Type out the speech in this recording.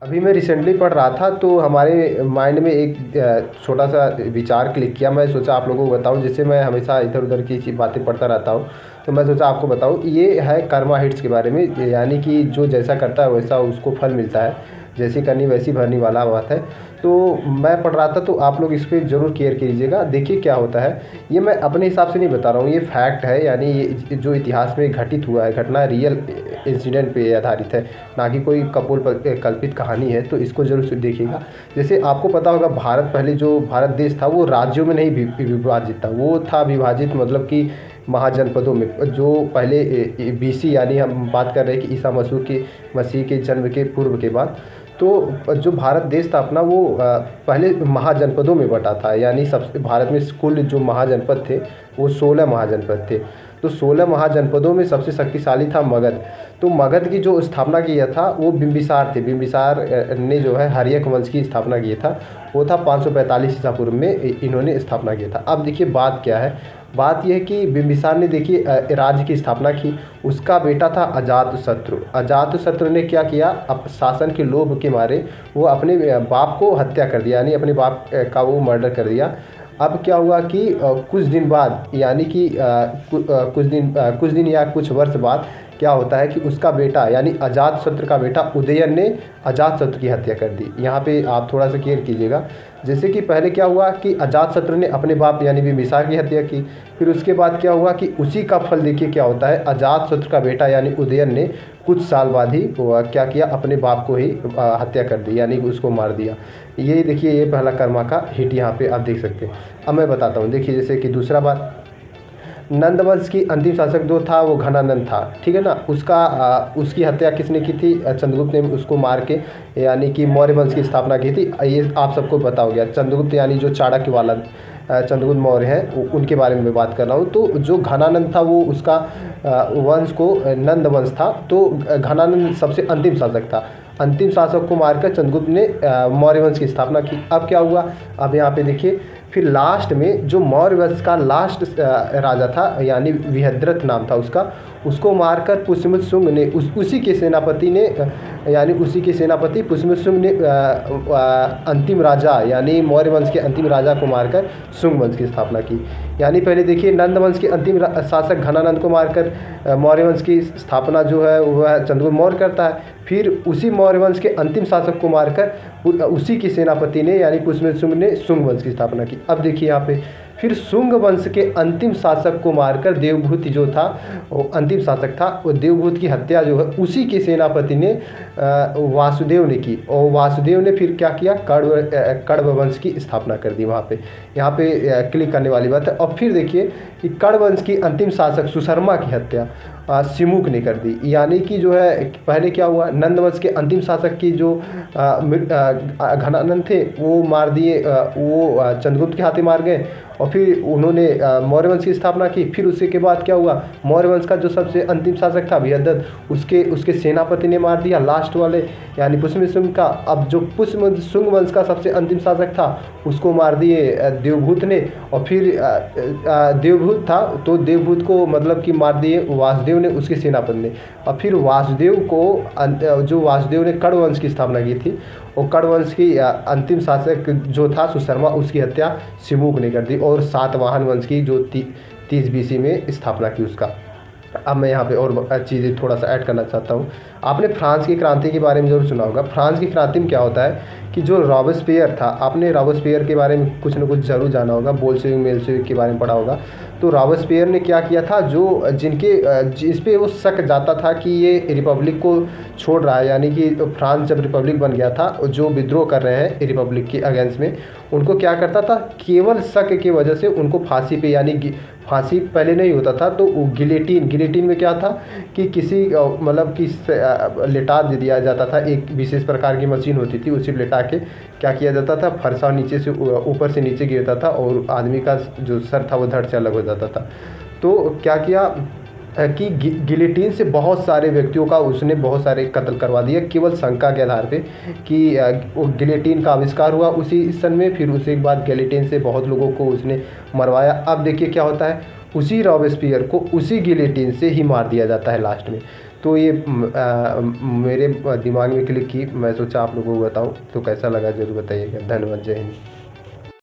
अभी मैं रिसेंटली पढ़ रहा था तो हमारे माइंड में एक छोटा सा विचार क्लिक किया। मैं सोचा आप लोगों को बताऊं, जिससे मैं हमेशा इधर उधर की बातें पढ़ता रहता हूं। तो मैं सोचा आपको बताऊं, ये है कर्मा हिट्स के बारे में। यानी कि जो जैसा करता है वैसा उसको फल मिलता है, जैसी करनी वैसी भरनी वाला बात है। तो मैं पढ़ रहा था, तो आप लोग इस पर ज़रूर केयर कीजिएगा। देखिए क्या होता है, ये मैं अपने हिसाब से नहीं बता रहा हूँ, ये फैक्ट है। यानी ये जो इतिहास में घटित हुआ है, घटना रियल इंसिडेंट पे आधारित है, ना कि कोई कल्पित कहानी है। तो इसको जरूर से देखिएगा। जैसे आपको पता होगा, भारत पहले जो भारत देश था वो राज्यों में नहीं विभाजित था, वो था विभाजित मतलब कि महाजनपदों में। जो पहले बीसी, यानी हम बात कर रहे हैं कि ईसा मसीह के जन्म के पूर्व के बाद, तो जो भारत देश था अपना, वो पहले महाजनपदों में बटा था। यानी सब भारत में कुल जो महाजनपद थे वो 16 महाजनपद थे। तो 16 महाजनपदों में सबसे शक्तिशाली था मगध। तो मगध की जो स्थापना किया था वो बिंबिसार थे। बिंबिसार ने जो है हर्यक वंश की स्थापना किया था। वो था 545 ईसा पूर्व में इन्होंने स्थापना किया था। अब देखिए बात क्या है, बात यह है कि बिंबिसार ने देखिए राज्य की स्थापना की। उसका बेटा था अजातशत्रु। अजातशत्रु ने क्या किया, अब शासन के लोभ के मारे वो अपने बाप को हत्या कर दिया, यानी अपने बाप का वो मर्डर कर दिया। अब क्या हुआ कि कुछ दिन बाद, यानी कि कुछ दिन या कुछ वर्ष बाद क्या होता है कि उसका बेटा यानी अजातशत्रु का बेटा उदयन ने अजातशत्रु की हत्या कर दी। यहाँ पे आप थोड़ा सा केयर कीजिएगा। जैसे कि पहले क्या हुआ कि अजातशत्रु ने अपने बाप यानी बिंबिसार की हत्या की। फिर उसके बाद क्या हुआ कि उसी का फल देखिए क्या होता है, अजातशत्रु का बेटा यानी उदयन ने कुछ साल बाद ही क्या किया, अपने बाप को ही हत्या कर दी, यानी उसको मार दिया। ये देखिए, ये पहला कर्मा का हिट यहाँ पे आप देख सकते हैं। अब मैं बताता हूँ, देखिए जैसे कि दूसरा बात, नंदवंश की अंतिम शासक जो था वो घनानंद था, ठीक है ना। उसकी हत्या किसने की थी, चंद्रगुप्त ने उसको मार के यानी कि मौर्य वंश की स्थापना की थी। ये आप सबको पता हो गया। चंद्रगुप्त यानी जो चाणक्य वाला चंद्रगुप्त मौर्य हैं, उनके बारे में मैं बात कर रहा हूँ। तो जो घनानंद था वो उसका वंश को नंद वंश था। तो घनानंद सबसे अंतिम शासक था। अंतिम शासक को मारकर चंद्रगुप्त ने मौर्य वंश की स्थापना की। अब क्या हुआ, अब यहाँ पे देखिए, फिर लास्ट में जो मौर्य वंश का लास्ट राजा था, यानी विहद्रथ नाम था उसका, उसको मारकर पुष्यमित्र शुंग ने उसी के सेनापति ने यानी उसी के सेनापति पुष्यमित्र शुंग ने अंतिम राजा यानी मौर्य वंश के अंतिम राजा को मारकर शुंग वंश की स्थापना की। यानी पहले देखिए, नंद वंश के अंतिम शासक घनानंद को मारकर मौर्य वंश की स्थापना जो है वह चंद्रगुप्त मौर्य करता है। फिर उसी मौर्य वंश के अंतिम शासक को मारकर उसी के सेनापति ने यानी पुष्यमित्र शुंग ने शुंग वंश की स्थापना की। अब देखिए यहाँ पे, फिर शुंग वंश के अंतिम शासक को मारकर देवभूत जो था, वो अंतिम शासक था, वो देवभूत की हत्या जो है उसी के सेनापति ने वासुदेव ने की। और वासुदेव ने फिर क्या किया, कण्व वंश की स्थापना कर दी। वहाँ पे यहाँ पे क्लिक करने वाली बात है। और फिर देखिए कि कण्व वंश की अंतिम शासक सुशर्मा की हत्या सिमुक ने कर दी। यानी कि जो है पहले क्या हुआ, नंदवंश के अंतिम शासक की जो घनानंद थे वो मार दिए, वो चंद्रगुप्त के हाथे मार गए। और फिर उन्होंने मौर्य वंश की स्थापना की। फिर उसी के बाद क्या हुआ, मौर्य वंश का जो सबसे अंतिम शासक था विहदत, उसके सेनापति ने मार दिया लास्ट वाले यानी पुष्यमित्र शुंग का। अब जो पुष्यमित्र शुंग वंश का सबसे अंतिम शासक था उसको मार दिए देवभूत ने। और फिर देवभूत था तो देवभूत को मतलब कि मार दिए वासुदेव ने, उसके सेनापति ने। और फिर वासुदेव को जो वासुदेव ने कण्व वंश की स्थापना की थी, और कण्व वंश की अंतिम शासक जो था सुशर्मा, उसकी हत्या सिमुक ने कर दी। और सातवाहन वंश की जो 30 बीसी में स्थापना की उसका। अब मैं यहाँ पे और चीज़ें थोड़ा सा ऐड करना चाहता हूँ। आपने फ्रांस की क्रांति के बारे में ज़रूर सुना होगा। फ्रांस की क्रांति में क्या होता है कि जो रॉबेस्पियर था, आपने रॉबेस्पियर के बारे में कुछ न कुछ ज़रूर जाना होगा, बोल्शेविक मेल्शेविक के बारे में पढ़ा होगा। तो रॉबेस्पियर ने क्या किया था, जो जिस पे वो शक जाता था कि ये रिपब्लिक को छोड़ रहा है, यानी कि फ्रांस जब रिपब्लिक बन गया था, जो विद्रोह कर रहे हैं रिपब्लिक के अगेंस्ट में, उनको क्या करता था, केवल शक की वजह से उनको फांसी पे, यानी फांसी पहले नहीं होता था तो गिलेटिन में क्या था कि किसी मतलब कि लेटा दे दिया जाता था। एक विशेष प्रकार की मशीन होती थी, उसी लेटा के क्या किया जाता था, फरसा नीचे से ऊपर से नीचे गिरता था और आदमी का जो सर था वो धड़ से अलग हो जाता था। तो क्या किया कि गिलेटिन से बहुत सारे व्यक्तियों का उसने बहुत सारे कत्ल करवा दिया, केवल शंका के आधार पे कि वो गिलेटिन का आविष्कार हुआ उसी सन में। फिर उसी के बाद गिलेटिन से बहुत लोगों को उसने मरवाया। अब देखिए क्या होता है, उसी रॉबेस्पियर को उसी गिलेटिन से ही मार दिया जाता है लास्ट में। तो ये मेरे दिमाग में क्लिक की, मैं सोचा आप लोगों को बताऊँ, तो कैसा लगा ज़रूर बताइएगा। धन्यवाद, जय हिंद।